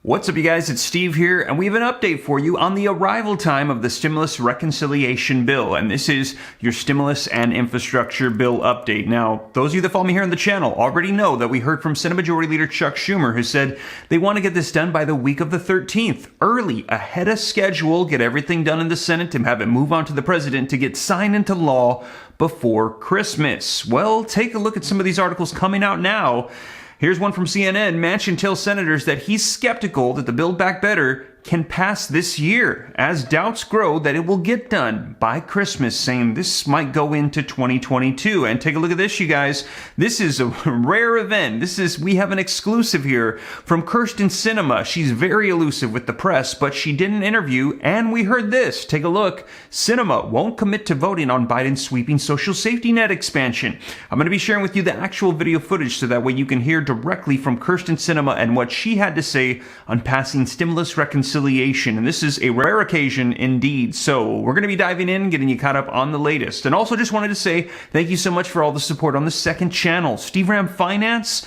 What's up, you guys? It's Steve here, and we have an update for you on the arrival time of the stimulus reconciliation bill. And this is your stimulus and infrastructure bill update. Now, those of you that follow me here on the channel already know that we heard from Senate Majority Leader Chuck Schumer, who said they want to get this done by the week of the 13th, early, ahead of schedule, get everything done in the Senate and have it move on to the president to get signed into law before Christmas. Well, take a look at some of these articles coming out now. Here's one from CNN. Manchin tells senators that he's skeptical that the Build Back Better can pass this year, as doubts grow that it will get done by Christmas, saying this might go into 2022. And take a look at this, you guys. This is a rare event. We have an exclusive here from Kyrsten Sinema. She's very elusive with the press, but she did an interview, and we heard this. Take a look. Sinema won't commit to voting on Biden's sweeping social safety net expansion. I'm going to be sharing with you the actual video footage so that way you can hear directly from Kyrsten Sinema and what she had to say on passing stimulus reconciliation. And this is a rare occasion indeed. So we're going to be diving in, getting you caught up on the latest. And also just wanted to say thank you so much for all the support on the second channel, Steve Ram Finance.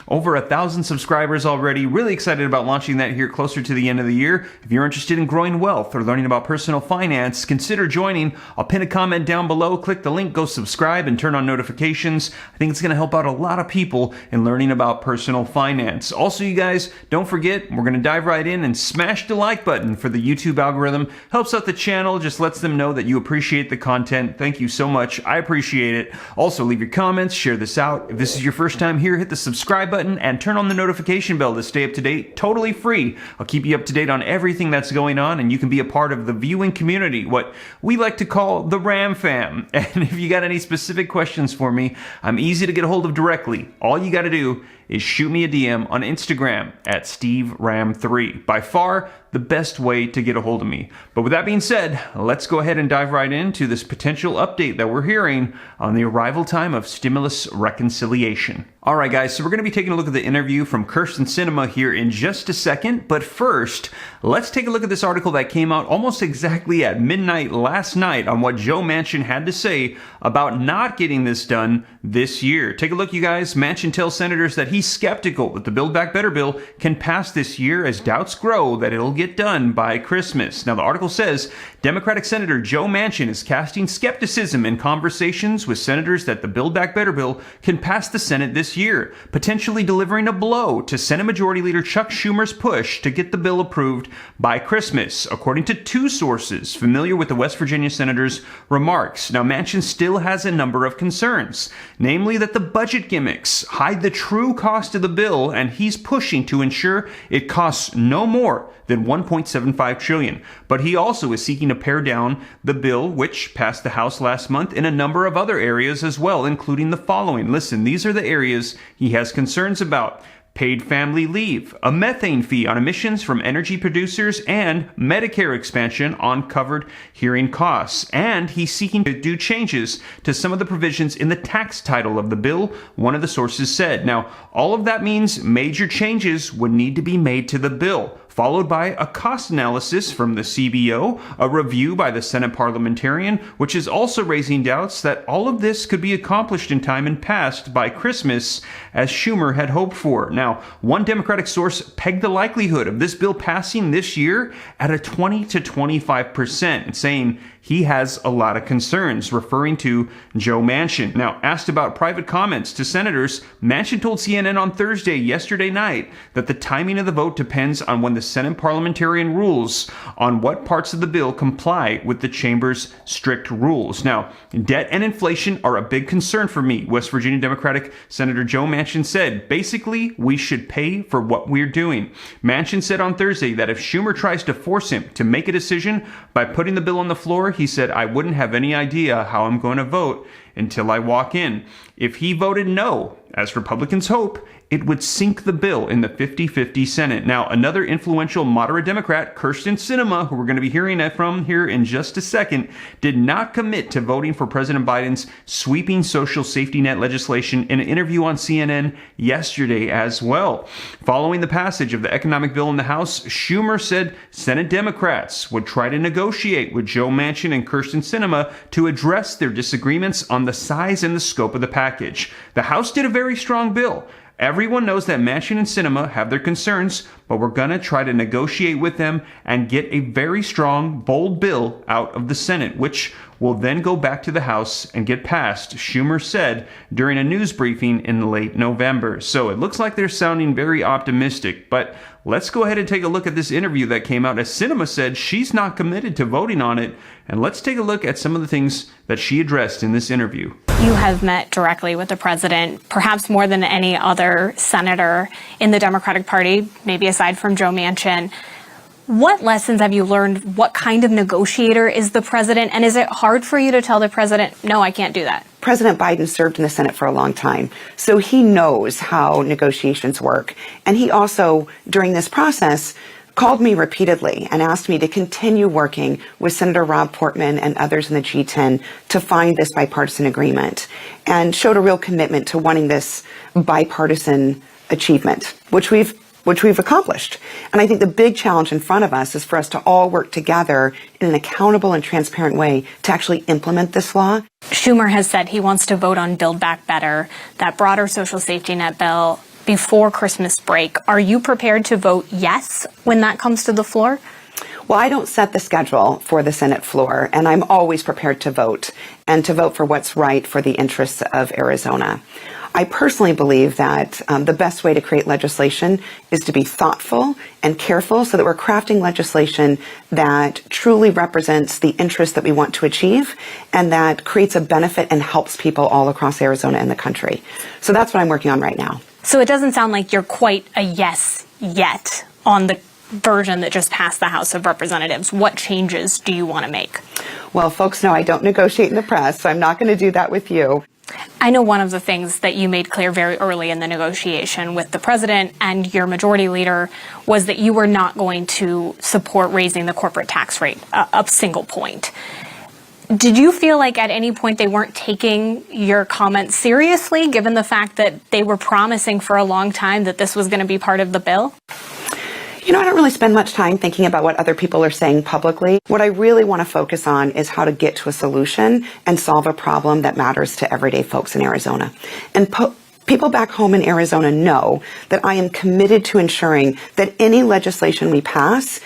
Over 1,000 subscribers already. Really excited about launching that here closer to the end of the year. If you're interested in growing wealth or learning about personal finance, consider joining. I'll pin a comment down below. Click the link, go subscribe, and turn on notifications. I think it's going to help out a lot of people in learning about personal finance. Also, you guys, don't forget, we're going to dive right in and smash the like button for the YouTube algorithm. Helps out the channel, just lets them know that you appreciate the content. Thank you so much. I appreciate it. Also, leave your comments, share this out. If this is your first time here, hit the subscribe button and turn on the notification bell to stay up to date, totally free. I'll keep you up to date on everything that's going on, and you can be a part of the viewing community, what we like to call the Ram Fam. And if you got any specific questions for me, I'm easy to get a hold of directly. All you got to do is shoot me a DM on Instagram at SteveRam3. By far, the best way to get a hold of me. But with that being said, let's go ahead and dive right into this potential update that we're hearing on the arrival time of stimulus reconciliation. All right, guys, so we're going to be taking a look at the interview from Kyrsten Sinema here in just a second. But first, let's take a look at this article that came out almost exactly at midnight last night on what Joe Manchin had to say about not getting this done this year. Take a look, you guys. Manchin tells senators that he's skeptical that the Build Back Better bill can pass this year as doubts grow that it'll get done by Christmas. Now, the article says Democratic Senator Joe Manchin is casting skepticism in conversations with senators that the Build Back Better bill can pass the Senate this year, potentially delivering a blow to Senate Majority Leader Chuck Schumer's push to get the bill approved by Christmas, according to two sources familiar with the West Virginia senator's remarks. Now, Manchin still has a number of concerns, namely that the budget gimmicks hide the true cost of the bill, and he's pushing to ensure it costs no more than $1.75 trillion. But he also is seeking to pare down the bill, which passed the House last month, in a number of other areas as well, including the following. Listen, these are the areas he has concerns about: paid family leave, a methane fee on emissions from energy producers, and Medicare expansion on covered hearing costs. And he's seeking to do changes to some of the provisions in the tax title of the bill, one of the sources said. Now, all of that means major changes would need to be made to the bill, followed by a cost analysis from the CBO, a review by the Senate parliamentarian, which is also raising doubts that all of this could be accomplished in time and passed by Christmas, as Schumer had hoped for. Now, one Democratic source pegged the likelihood of this bill passing this year at a 20 to 25%, saying he has a lot of concerns, referring to Joe Manchin. Now, asked about private comments to senators, Manchin told CNN on Thursday, yesterday night, that the timing of the vote depends on when the Senate parliamentarian rules on what parts of the bill comply with the chamber's strict rules. Now, debt and inflation are a big concern for me, West Virginia Democratic Senator Joe Manchin said. Basically, we should pay for what we're doing. Manchin said on Thursday that if Schumer tries to force him to make a decision by putting the bill on the floor, he said, I wouldn't have any idea how I'm going to vote until I walk in. If he voted no, as Republicans hope, it would sink the bill in the 50-50 Senate. Now, another influential moderate Democrat, Kyrsten Sinema, who we're going to be hearing from here in just a second, did not commit to voting for President Biden's sweeping social safety net legislation in an interview on CNN yesterday as well. Following the passage of the economic bill in the House, Schumer said Senate Democrats would try to negotiate with Joe Manchin and Kyrsten Sinema to address their disagreements on the size and the scope of the package. The House did a very strong bill. Everyone knows that Manchin and Sinema have their concerns, but we're going to try to negotiate with them and get a very strong, bold bill out of the Senate, which will then go back to the House and get passed, Schumer said during a news briefing in late November. So it looks like they're sounding very optimistic, but let's go ahead and take a look at this interview that came out, as Sinema said she's not committed to voting on it. And let's take a look at some of the things that she addressed in this interview. You have met directly with the president, perhaps more than any other senator in the Democratic Party, maybe aside from Joe Manchin. What lessons have you learned? What kind of negotiator is the president? And is it hard for you to tell the president, no, I can't do that? President Biden served in the Senate for a long time, so he knows how negotiations work. And he also, during this process, called me repeatedly and asked me to continue working with Senator Rob Portman and others in the G10 to find this bipartisan agreement, and showed a real commitment to wanting this bipartisan achievement, which we've accomplished. And I think the big challenge in front of us is for us to all work together in an accountable and transparent way to actually implement this law. Schumer has said he wants to vote on Build Back Better, that broader social safety net bill, before Christmas break. Are you prepared to vote yes when that comes to the floor? Well, I don't set the schedule for the Senate floor, and I'm always prepared to vote, and to vote for what's right for the interests of Arizona. I personally believe that the best way to create legislation is to be thoughtful and careful so that we're crafting legislation that truly represents the interests that we want to achieve and that creates a benefit and helps people all across Arizona and the country. So that's what I'm working on right now. So it doesn't sound like you're quite a yes yet on the version that just passed the House of Representatives. What changes do you want to make? Well, folks know I don't negotiate in the press, so I'm not going to do that with you. I know one of the things that you made clear very early in the negotiation with the president and your majority leader was that you were not going to support raising the corporate tax rate a single point. Did you feel like at any point they weren't taking your comments seriously, given the fact that they were promising for a long time that this was going to be part of the bill? You know, I don't really spend much time thinking about what other people are saying publicly. What I really want to focus on is how to get to a solution and solve a problem that matters to everyday folks in Arizona. And people back home in Arizona know that I am committed to ensuring that any legislation we pass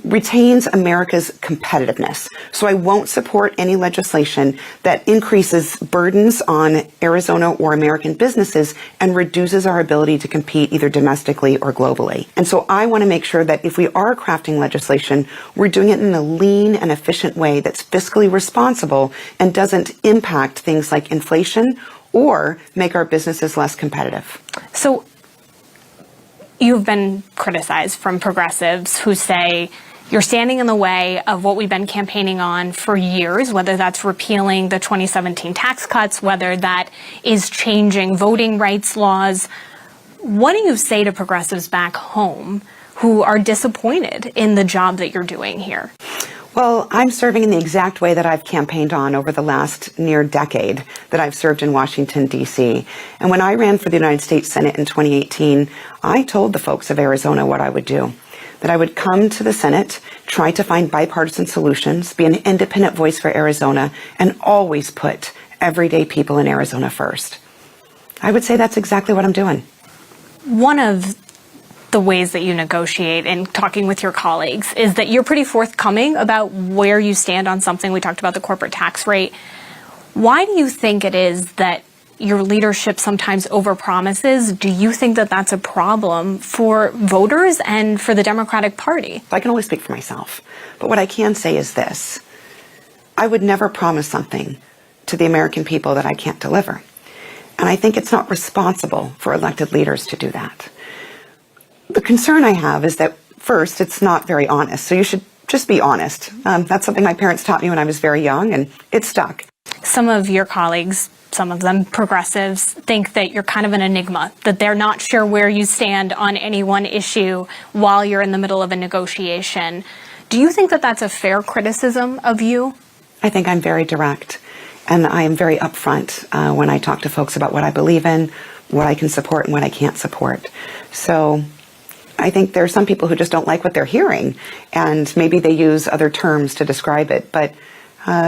retains America's competitiveness. So I won't support any legislation that increases burdens on Arizona or American businesses and reduces our ability to compete either domestically or globally. And so I want to make sure that if we are crafting legislation, we're doing it in a lean and efficient way that's fiscally responsible and doesn't impact things like inflation or make our businesses less competitive. So you've been criticized from progressives who say you're standing in the way of what we've been campaigning on for years, whether that's repealing the 2017 tax cuts, whether that is changing voting rights laws. What do you say to progressives back home who are disappointed in the job that you're doing here? Well, I'm serving in the exact way that I've campaigned on over the last near decade that I've served in Washington, D.C. And when I ran for the United States Senate in 2018, I told the folks of Arizona what I would do, that I would come to the Senate, try to find bipartisan solutions, be an independent voice for Arizona, and always put everyday people in Arizona first. I would say that's exactly what I'm doing. One of the ways that you negotiate and talking with your colleagues is that you're pretty forthcoming about where you stand on something. We talked about the corporate tax rate. Why do you think it is that your leadership sometimes overpromises? Do you think that that's a problem for voters and for the Democratic Party? I can only speak for myself, but what I can say is this. I would never promise something to the American people that I can't deliver. And I think it's not responsible for elected leaders to do that. The concern I have is that, first, it's not very honest. So you should just be honest. That's something my parents taught me when I was very young, and it stuck. Some of your colleagues, some of them progressives, think that you're kind of an enigma, that they're not sure where you stand on any one issue while you're in the middle of a negotiation. Do you think that that's a fair criticism of you? I think I'm very direct, and I am very upfront when I talk to folks about what I believe in, what I can support, and what I can't support. So I think there are some people who just don't like what they're hearing, and maybe they use other terms to describe it. But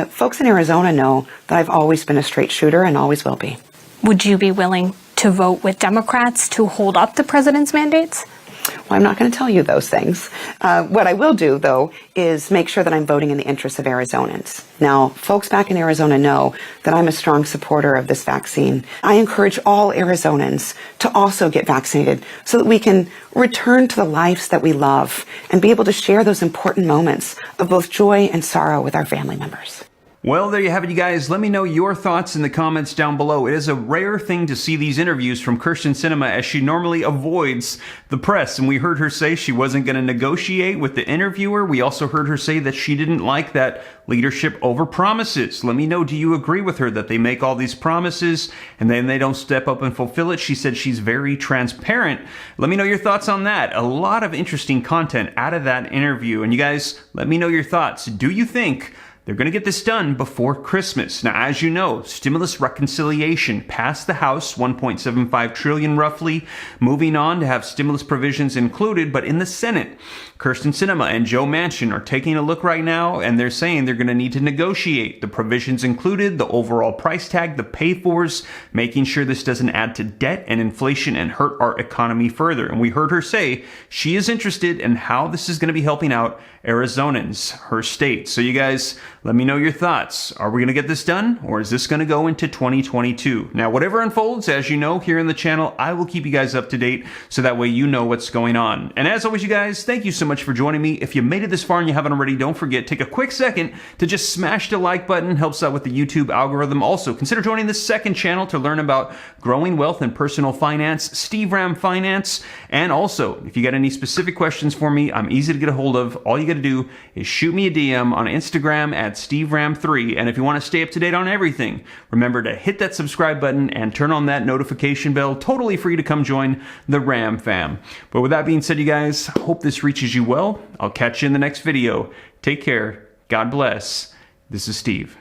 folks in Arizona know that I've always been a straight shooter and always will be. Would you be willing to vote with Democrats to hold up the president's mandates? Well, I'm not going to tell you those things. What I will do, though, is make sure that I'm voting in the interests of Arizonans. Now, folks back in Arizona know that I'm a strong supporter of this vaccine. I encourage all Arizonans to also get vaccinated so that we can return to the lives that we love and be able to share those important moments of both joy and sorrow with our family members. Well, there you have it, you guys. Let me know your thoughts in the comments down below. It is a rare thing to see these interviews from Kyrsten Sinema, as she normally avoids the press. And we heard her say she wasn't going to negotiate with the interviewer. We also heard her say that she didn't like that leadership over promises. Let me know, do you agree with her that they make all these promises and then they don't step up and fulfill it? She said she's very transparent. Let me know your thoughts on that. A lot of interesting content out of that interview. And you guys, let me know your thoughts. Do you think they're going to get this done before Christmas? Now, as you know, stimulus reconciliation passed the House, $1.75 trillion roughly, moving on to have stimulus provisions included. But in the Senate, Kyrsten Sinema and Joe Manchin are taking a look right now, and they're saying they're going to need to negotiate. The provisions included, the overall price tag, the pay-fors, making sure this doesn't add to debt and inflation and hurt our economy further. And we heard her say she is interested in how this is going to be helping out Arizonans, her state. So you guys, let me know your thoughts. Are we going to get this done, or is this going to go into 2022? Now, whatever unfolds, as you know, here in the channel, I will keep you guys up to date so that way you know what's going on. And as always, you guys, thank you so much for joining me. If you made it this far and you haven't already, don't forget, take a quick second to just smash the like button. Helps out with the YouTube algorithm. Also, consider joining the second channel to learn about growing wealth and personal finance, Steve Ram Finance. And also, if you got any specific questions for me, I'm easy to get a hold of. All you got to do is shoot me a DM on Instagram at SteveRam3. And if you want to stay up to date on everything, remember to hit that subscribe button and turn on that notification bell. Totally free to come join the Ram fam. But with that being said, you guys, hope this reaches you well. I'll catch you in the next video. Take care. God bless. This is Steve.